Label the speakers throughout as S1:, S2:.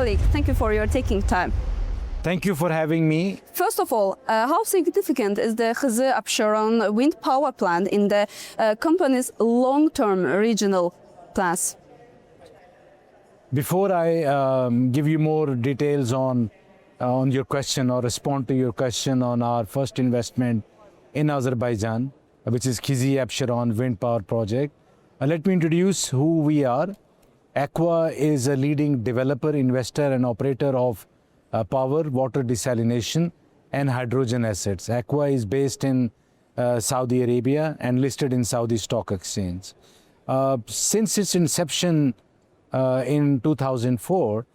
S1: Malik, thank you for your taking time.
S2: Thank you for having me.
S1: First of all, how significant is the ACWA Abid wind power plant in the company's long-term regional plans?
S2: Before I give you more details on your question or respond to your question on our first investment in Azerbaijan, which is ACWA Abid wind power project, let me introduce who we are. ACWA is a leading developer, investor and operator of power, water desalination and hydrogen assets. ACWA is based in Saudi Arabia and listed in Saudi Stock Exchange. Since its inception in 2004,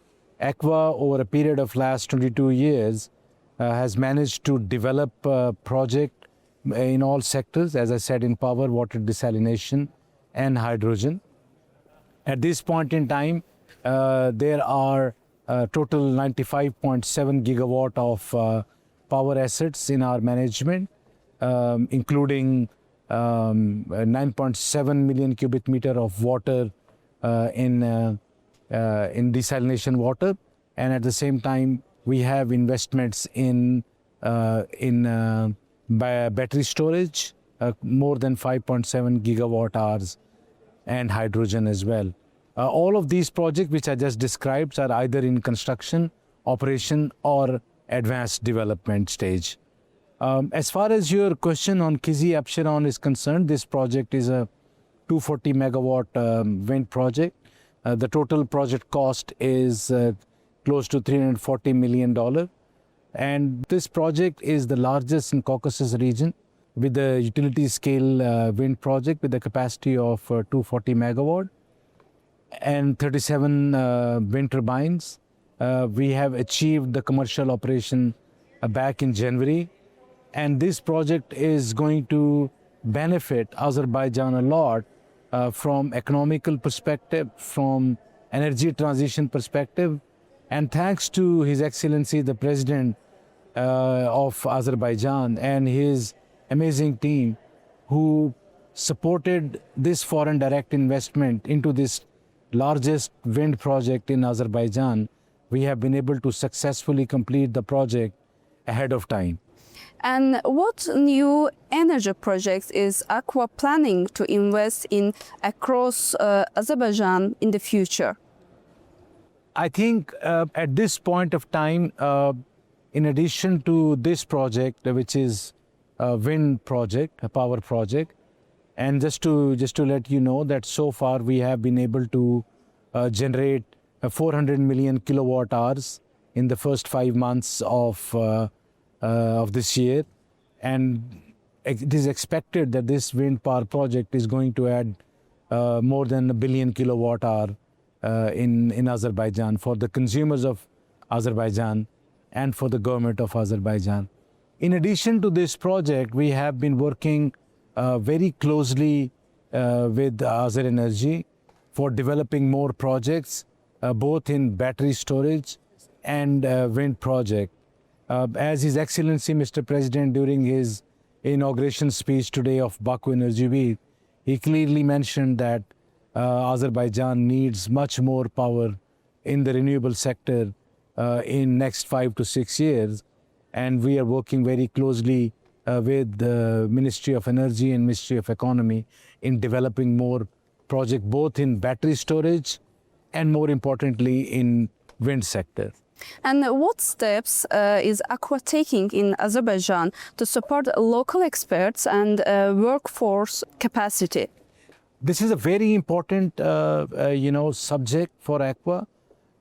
S2: ACWA over a period of last 22 years has managed to develop a project in all sectors, as I said, in power, water desalination and hydrogen. At this point in time, there are total 95.7 gigawatt of power assets in our management, including 9.7 million cubic meter of water in desalination water, and at the same time we have investments in battery storage, more than 5.7 gigawatt hours, and hydrogen as well. All of these projects which I just described are either in construction, operation or advanced development stage. As far as your question on ACWA Abid is concerned, this project is a 240 megawatt wind project. The total project cost is close to $340 million. And this project is the largest in Caucasus region with the utility scale wind project with a capacity of 240 megawatt and 37 wind turbines. We have achieved the commercial operation back in January. And this project is going to benefit Azerbaijan a lot from economical perspective, from energy transition perspective. And thanks to His Excellency, the President of Azerbaijan and his amazing team who supported this foreign direct investment into this largest wind project in Azerbaijan, we have been able to successfully complete the project ahead of time.
S1: And what new energy projects is ACWA planning to invest in across Azerbaijan in the future?
S2: I think at this point of time, in addition to this project, which is a wind project, a power project, and just to let you know that so far we have been able to generate 400 million kilowatt hours in the first 5 months of this year, and it is expected that this wind power project is going to add more than 1 billion kilowatt hour in Azerbaijan for the consumers of Azerbaijan and for the government of Azerbaijan. In addition to this project, we have been working very closely with AnewZ for developing more projects, both in battery storage and wind project. As His Excellency Mr. President during his inauguration speech today of Baku Energy, he clearly mentioned that Azerbaijan needs much more power in the renewable sector in next 5 to 6 years. And we are working very closely with the Ministry of Energy and Ministry of Economy in developing more projects, both in battery storage and more importantly in wind sector.
S1: And what steps is ACWA taking in Azerbaijan to support local experts and workforce capacity?
S2: This is a very important, subject for ACWA.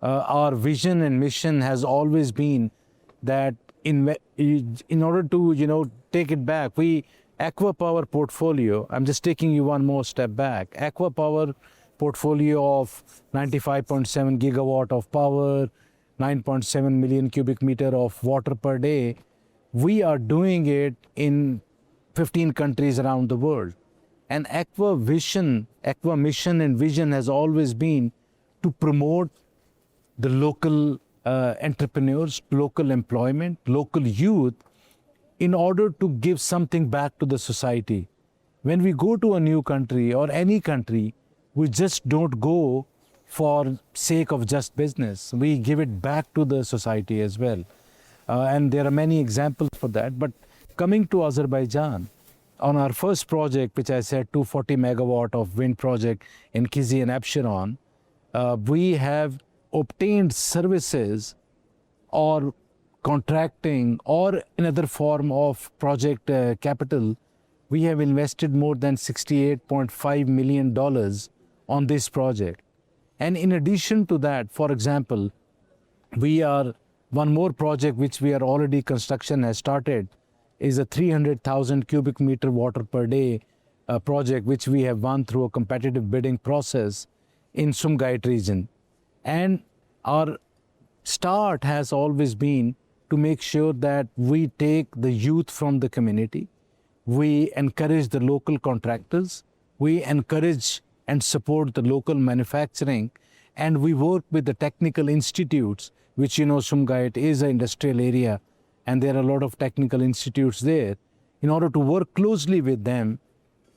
S2: Our vision and mission has always been that in order to, take it back, ACWA Power portfolio, I'm just taking you one more step back. ACWA Power portfolio of 95.7 gigawatt of power, 9.7 million cubic meter of water per day. We are doing it in 15 countries around the world. And ACWA mission and vision has always been to promote the local entrepreneurs, local employment, local youth, in order to give something back to the society. When we go to a new country or any country, we just don't go for sake of just business. We give it back to the society as well. And there are many examples for that. But coming to Azerbaijan, on our first project, which I said 240 megawatt of wind project in Kizi and Absheron, we have obtained services or contracting or another form of project capital. We have invested more than $68.5 million on this project. And in addition to that, for example, we are one more project which we are already construction has started is a 300,000 cubic meter water per day project which we have won through a competitive bidding process in Sumgait region. And our start has always been to make sure that we take the youth from the community, we encourage the local contractors, we encourage and support the local manufacturing, and we work with the technical institutes, which Sumgait is an industrial area, and there are a lot of technical institutes there, in order to work closely with them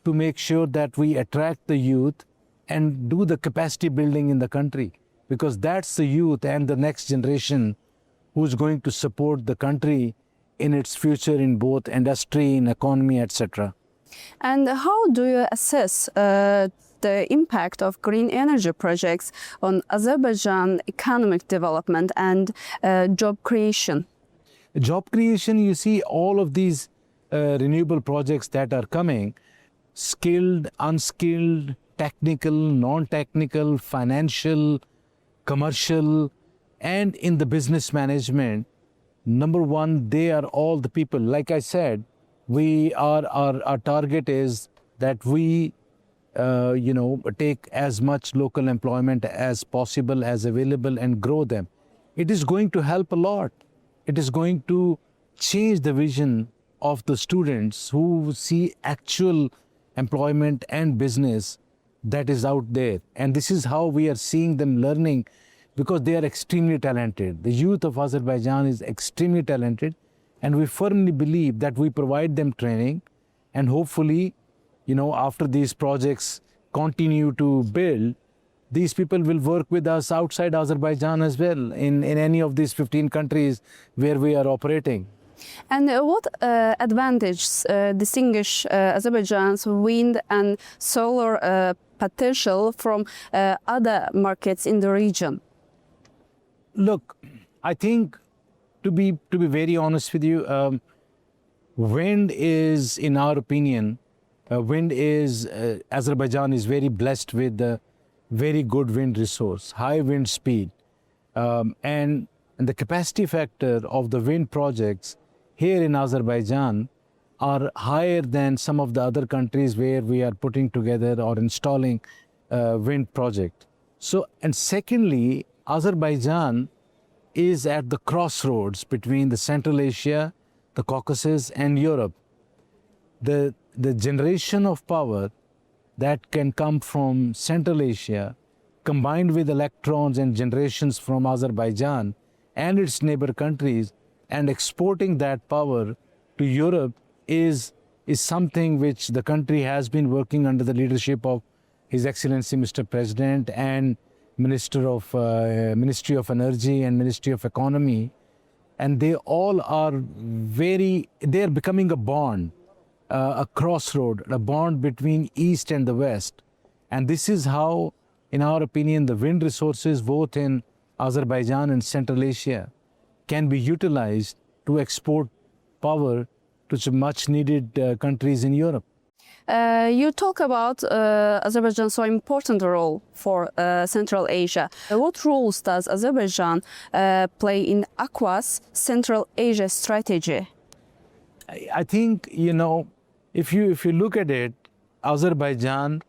S2: to make sure that we attract the youth and do the capacity building in the country, because that's the youth and the next generation who's going to support the country in its future in both industry, in economy, etc.
S1: And how do you assess the impact of green energy projects on Azerbaijan economic development and job creation?
S2: Job creation, you see all of these renewable projects that are coming, skilled, unskilled, technical, non-technical, financial, commercial, and in the business management. Number one, they are all the people. Like I said, our target is that we take as much local employment as possible, as available, and grow them. It is going to help a lot. It is going to change the vision of the students who see actual employment and business that is out there. And this is how we are seeing them learning, because they are extremely talented. The youth of Azerbaijan is extremely talented, and we firmly believe that we provide them training, and hopefully, after these projects continue to build, these people will work with us outside Azerbaijan as well, in any of these 15 countries where we are operating.
S1: And what advantages distinguish Azerbaijan's wind and solar potential from other markets in the region?
S2: Look, I think, to be very honest with you, wind is, in our opinion, Azerbaijan is very blessed with a very good wind resource, high wind speed, and the capacity factor of the wind projects here in Azerbaijan are higher than some of the other countries where we are putting together or installing wind project. So, and secondly, Azerbaijan is at the crossroads between the Central Asia, the Caucasus, and Europe. The generation of power that can come from Central Asia, combined with electrons and generations from Azerbaijan and its neighbor countries, and exporting that power to Europe is something which the country has been working under the leadership of His Excellency Mr. President and Ministry of Energy and Ministry of Economy, and they all are they are becoming a bond, a crossroad, a bond between East and the West. And this is how, in our opinion, the wind resources both in Azerbaijan and Central Asia can be utilized to export power to much needed countries in Europe.
S1: You talk about Azerbaijan's so important role for Central Asia. What roles does Azerbaijan play in ACWA's Central Asia strategy?
S2: I think, if you look at it, Azerbaijan,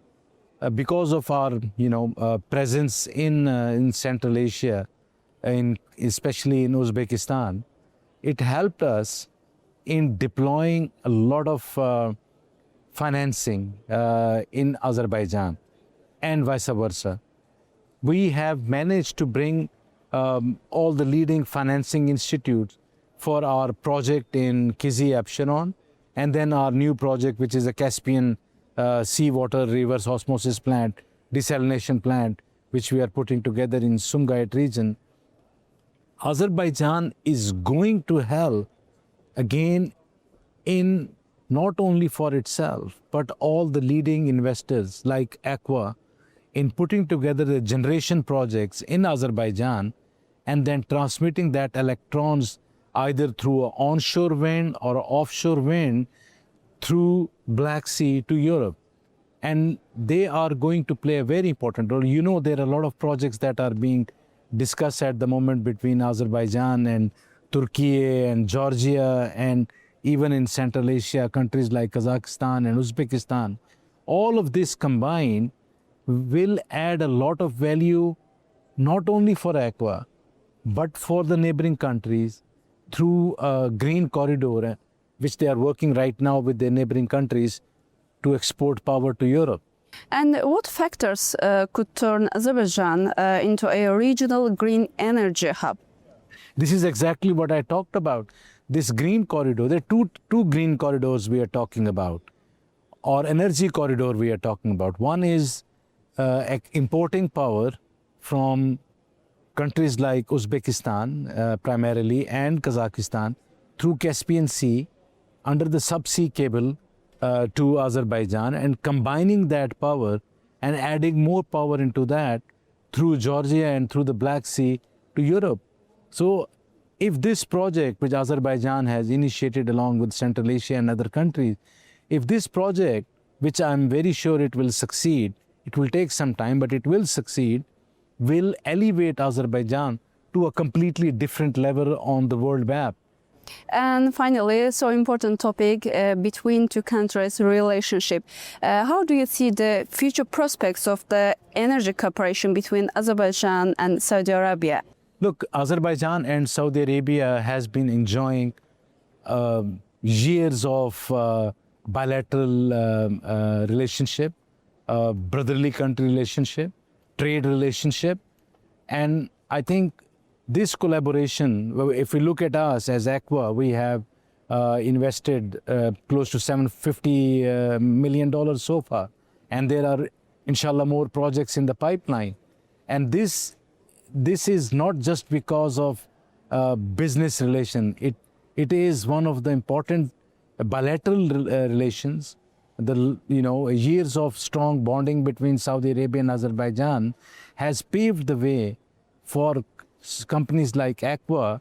S2: because of our presence in Central Asia, especially in Uzbekistan, it helped us in deploying a lot of financing in Azerbaijan and vice versa. We have managed to bring all the leading financing institutes for our project in Kizi Absheron, and then our new project, which is a Caspian seawater reverse osmosis plant, desalination plant, which we are putting together in Sumgait region, Azerbaijan is going to help again in not only for itself, but all the leading investors like ACWA in putting together the generation projects in Azerbaijan and then transmitting that electrons either through an onshore wind or offshore wind through Black Sea to Europe. And they are going to play a very important role. You know, there are a lot of projects that are being discussed at the moment between Azerbaijan and Turkey and Georgia, and even in Central Asia, countries like Kazakhstan and Uzbekistan. All of this combined will add a lot of value, not only for ACWA, but for the neighboring countries through a green corridor, which they are working right now with their neighboring countries to export power to Europe.
S1: And what factors could turn Azerbaijan into a regional green energy hub?
S2: This is exactly what I talked about. This green corridor, there are two green corridors we are talking about, or energy corridor we are talking about. One is importing power from countries like Uzbekistan primarily and Kazakhstan through Caspian Sea under the subsea cable to Azerbaijan, and combining that power and adding more power into that through Georgia and through the Black Sea to Europe. So if this project, which Azerbaijan has initiated along with Central Asia and other countries, if this project, which I'm very sure it will succeed, it will take some time, but it will succeed, will elevate Azerbaijan to a completely different level on the world map.
S1: And finally, so important topic between two countries' relationship. How do you see the future prospects of the energy cooperation between Azerbaijan and Saudi Arabia?
S2: Look, Azerbaijan and Saudi Arabia has been enjoying years of bilateral relationship, brotherly country relationship, trade relationship, and I think this collaboration, if we look at us as ACWA, we have invested close to $750 million so far. And there are, inshallah, more projects in the pipeline. And this is not just because of business relation. It is one of the important bilateral relations. Years of strong bonding between Saudi Arabia and Azerbaijan has paved the way for companies like ACWA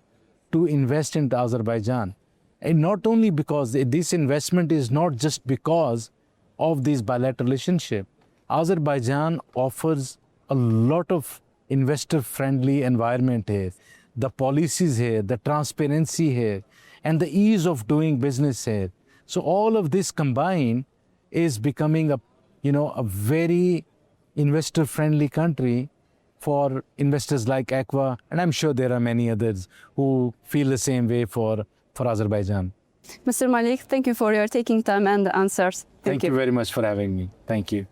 S2: to invest into Azerbaijan. And not only because this investment is not just because of this bilateral relationship. Azerbaijan offers a lot of investor-friendly environment here. The policies here, the transparency here, and the ease of doing business here. So all of this combined is becoming a very investor-friendly country for investors like ACWA, and I'm sure there are many others who feel the same way for Azerbaijan.
S1: Mr. Malik, thank you for your taking time and the answers.
S2: Thank you very much for having me. Thank you.